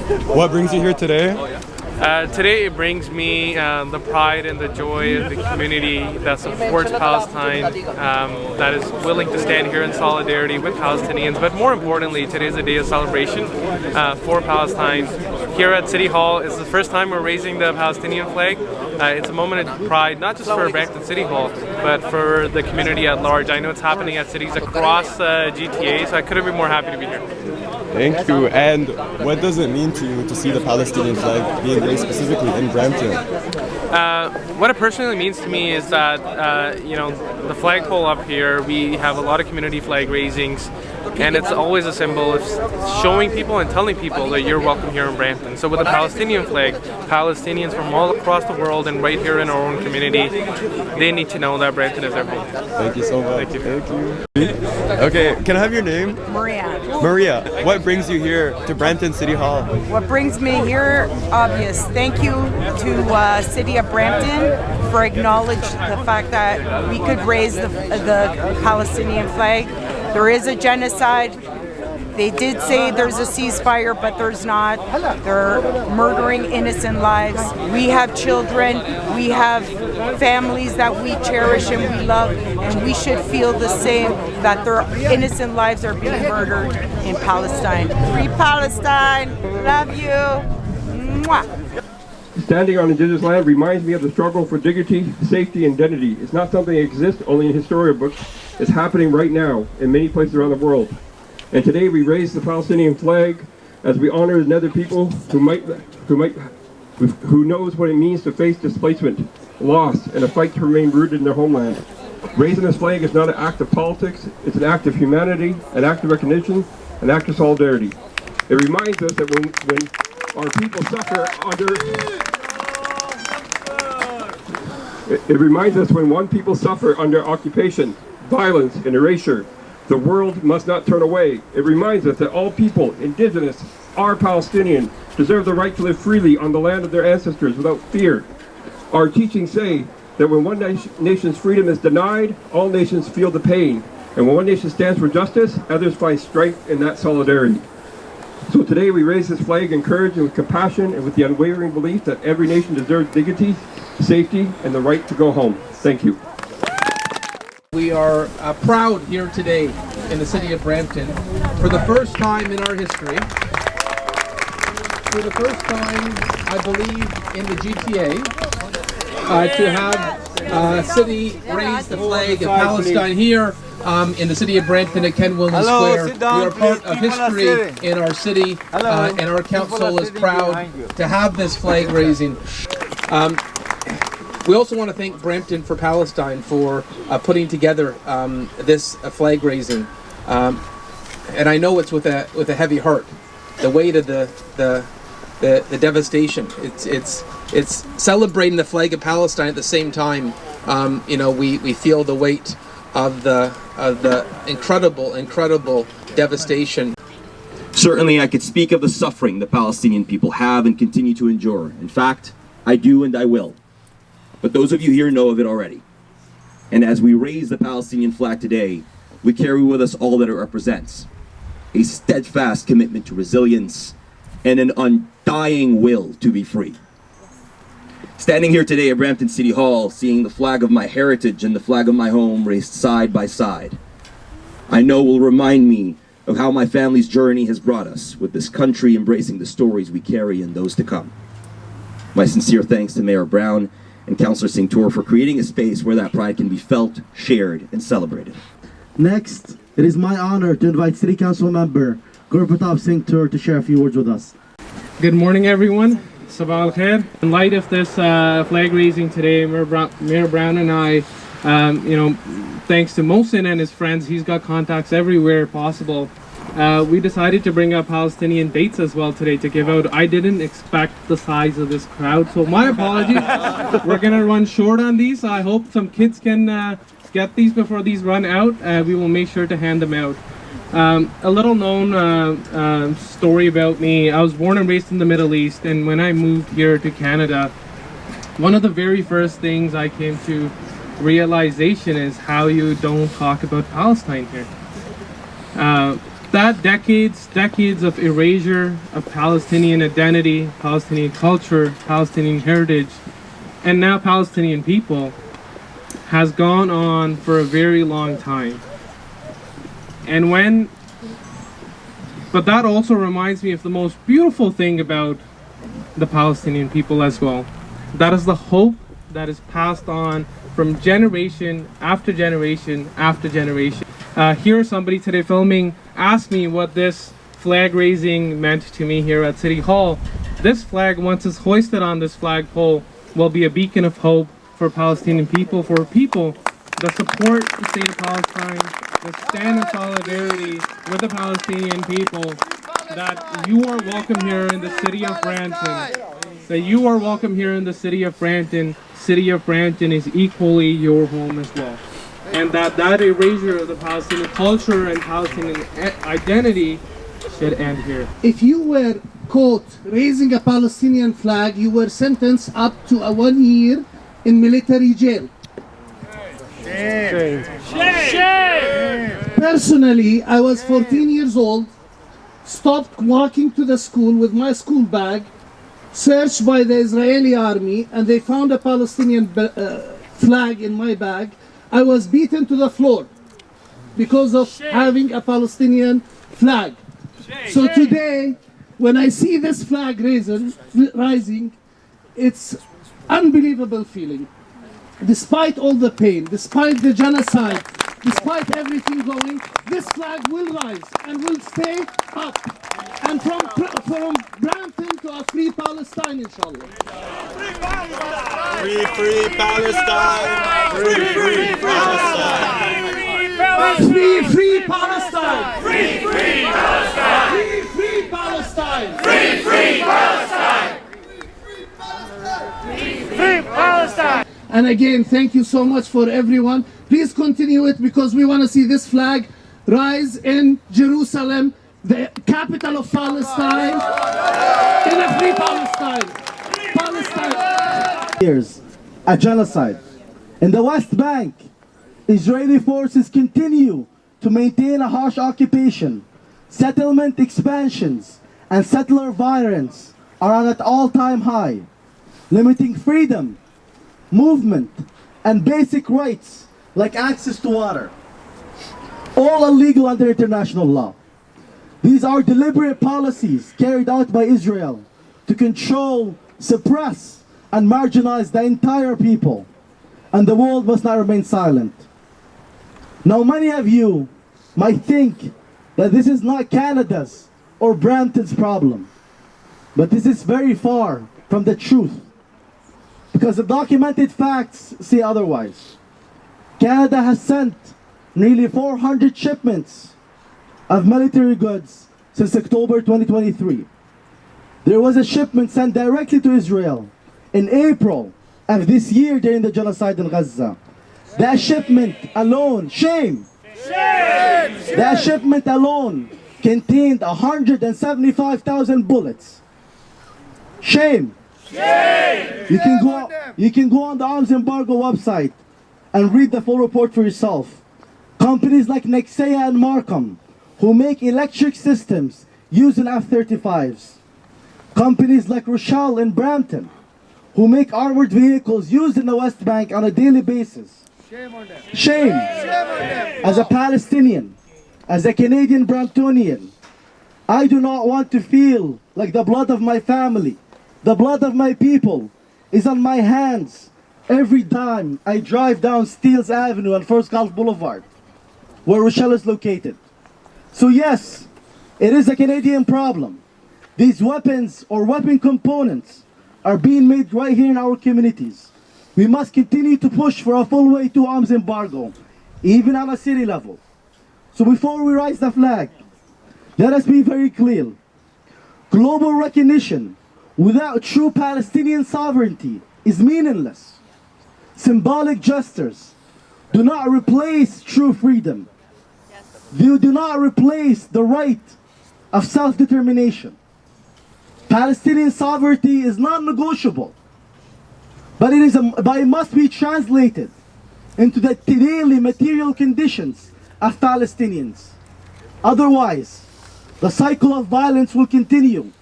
What brings you here today? Today it brings me the pride and the joy of the community that supports Palestine, that is willing to stand here in solidarity with Palestinians. But more importantly, today is a day of celebration for Palestine. Here at City Hall is the first time we're raising the Palestinian flag. It's a moment of pride, not just for Brampton City Hall, but for the community at large. I know it's happening at cities across GTA, so I couldn't be more happy to be here. Thank you. And what does it mean to you to see the Palestinian flag being raised specifically in Brampton? What it personally means to me is that, the flagpole up here, we have a lot of community flag raisings, and it's always a symbol of showing people and telling people that you're welcome here in Brampton. So with the Palestinian flag, Palestinians from all across the world and right here in our own community, they need to know that Brampton is their home. Thank you so much. Thank you. Thank you. Okay, can I have your name? Maria. Maria, what brings you here to Brampton City Hall? What brings me here, obvious. Thank you to City of Brampton for acknowledging the fact that we could raise the Palestinian flag. There is a genocide. They did say there's a ceasefire, but there's not. They're murdering innocent lives. We have children, we have families that we cherish and we love, and we should feel the same, that their innocent lives are being murdered in Palestine. Free Palestine, love you. Mwah. Standing on Indigenous land reminds me of the struggle for dignity, safety, and identity. It's not something that exists only in historical books. It's happening right now in many places around the world. And today we raise the Palestinian flag as we honor another people who knows what it means to face displacement, loss, and a fight to remain rooted in their homeland. Raising this flag is not an act of politics, it's an act of humanity, an act of recognition, an act of solidarity. It reminds us that when our people suffer It reminds us when one people suffer under occupation, violence, and erasure, the world must not turn away. It reminds us that all people, Indigenous or Palestinian, deserve the right to live freely on the land of their ancestors without fear. Our teachings say that when one nation's freedom is denied, all nations feel the pain. And when one nation stands for justice, others find strength in that solidarity. So today we raise this flag in courage and with compassion and with the unwavering belief that every nation deserves dignity, safety, and the right to go home. Thank you. We are proud here today in the city of Brampton for the first time in our history, for the first time I believe in the GTA, to have a city raise the flag of Palestine here in the city of Brampton at Ken Wilson Square. We are part of history in our city, and our council is proud to have this flag raising. We also want to thank Brampton for Palestine for putting together this flag raising, and I know it's with a heavy heart. The weight of the devastation. It's celebrating the flag of Palestine at the same time. We feel the weight of the incredible devastation. Certainly, I could speak of the suffering the Palestinian people have and continue to endure. In fact, I do and I will. But those of you here know of it already. And as we raise the Palestinian flag today, we carry with us all that it represents. A steadfast commitment to resilience and an undying will to be free. Standing here today at Brampton City Hall, seeing the flag of my heritage and the flag of my home raised side by side, I know will remind me of how my family's journey has brought us, with this country embracing the stories we carry and those to come. My sincere thanks to Mayor Brown and Councillor Singh for creating a space where that pride can be felt, shared, and celebrated. Next, it is my honor to invite City Council member Gurpratap Singh to share a few words with us. Good morning, everyone. Sabah al-Khair. In light of this flag raising today, Mayor Brown and I, thanks to Mohsen and his friends, he's got contacts everywhere possible. We decided to bring up Palestinian dates as well today to give out. I didn't expect the size of this crowd, so my apologies. We're gonna run short on these. I hope some kids can get these before these run out. We will make sure to hand them out. A little known story about me. I was born and raised in the Middle East, and when I moved here to Canada, one of the very first things I came to realization is how you don't talk about Palestine here. that decades of erasure of Palestinian identity, Palestinian culture, Palestinian heritage, and now Palestinian people has gone on for a very long time. But that also reminds me of the most beautiful thing about the Palestinian people as well. That is the hope that is passed on from generation after generation after generation. Here somebody today filming asked me what this flag raising meant to me here at City Hall. This flag, once it's hoisted on this flagpole, will be a beacon of hope for Palestinian people, for people that support the state of Palestine, that stand in solidarity with the Palestinian people, that you are welcome here in the city of Brampton. That you are welcome here in the city of Brampton. City of Brampton is equally your home as well. And that erasure of the Palestinian culture and Palestinian identity should end here. If you were caught raising a Palestinian flag, you were sentenced up to 1 year in military jail. Shame. Personally, I was 14 years old, stopped walking to the school with my school bag, searched by the Israeli army, and they found a Palestinian flag in my bag. I was beaten to the floor because of having a Palestinian flag. So today, when I see this flag rising, it's unbelievable feeling. Despite all the pain, despite the genocide, despite everything going, this flag will rise and will stay up. And from Brampton to a free Palestine, inshallah. Free, free Palestine! Free, free Palestine! Free, free Palestine! Free, free Palestine! Free, free Palestine! Free, free Palestine! Free Palestine! And again, thank you so much for everyone. Please continue it because we want to see this flag rise in Jerusalem, the capital of Palestine, in a free Palestine. Palestine. Years, a genocide. In the West Bank, Israeli forces continue to maintain a harsh occupation. Settlement expansions and settler violence are at all-time high, limiting freedom, movement, and basic rights like access to water. All illegal under international law. These are deliberate policies carried out by Israel to control, suppress, and marginalize the entire people. And the world must not remain silent. Now, many of you might think that this is not Canada's or Brampton's problem. But this is very far from the truth, because the documented facts say otherwise. Canada has sent nearly 400 shipments of military goods since October 2023. There was a shipment sent directly to Israel in April of this year during the genocide in Gaza. That shipment alone, shame! That shipment alone contained 175,000 bullets. Shame! You can go on the arms embargo website and read the full report for yourself. Companies like Nexea and Markham, who make electric systems using F-35s. Companies like Rochelle and Brampton, who make armored vehicles used in the West Bank on a daily basis. Shame on them. Shame. As a Palestinian, as a Canadian Bramptonian, I do not want to feel like the blood of my family, the blood of my people, is on my hands every time I drive down Steeles Avenue and First Gulf Boulevard, where Rochelle is located. So yes, it is a Canadian problem. These weapons or weapon components are being made right here in our communities. We must continue to push for a full way to arms embargo, even on a city level. So before we raise the flag, let us be very clear. Global recognition without true Palestinian sovereignty is meaningless. Symbolic gestures do not replace true freedom. They do not replace the right of self-determination. Palestinian sovereignty is non-negotiable, but it must be translated into the daily material conditions of Palestinians. Otherwise, the cycle of violence will continue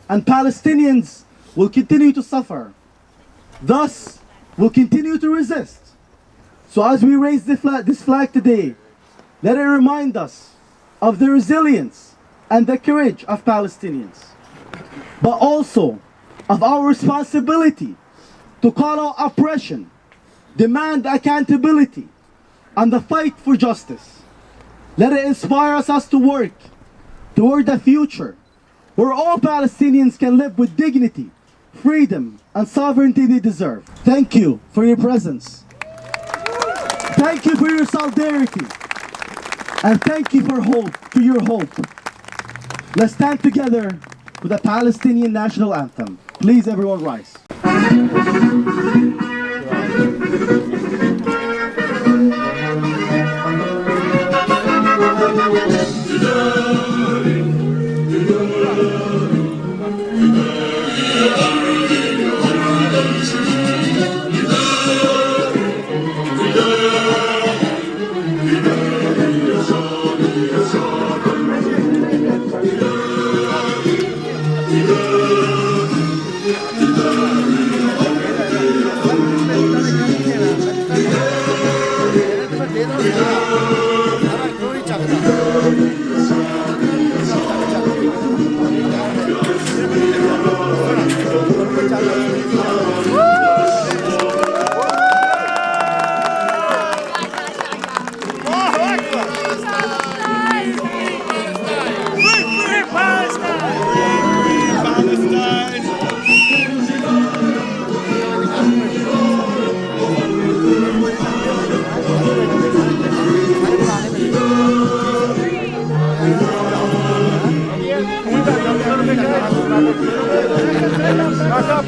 and Palestinians will continue to suffer. Thus, we'll continue to resist. So as we raise this flag today, let it remind us of the resilience and the courage of Palestinians, but also of our responsibility to call out oppression, demand accountability, and the fight for justice. Let it inspire us to work toward a future where all Palestinians can live with dignity, freedom, and sovereignty they deserve. Thank you for your presence. Thank you for your solidarity. And thank you for your hope. Let's stand together with the Palestinian national anthem. Please everyone rise.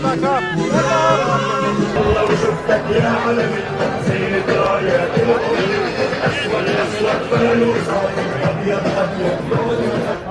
Back up.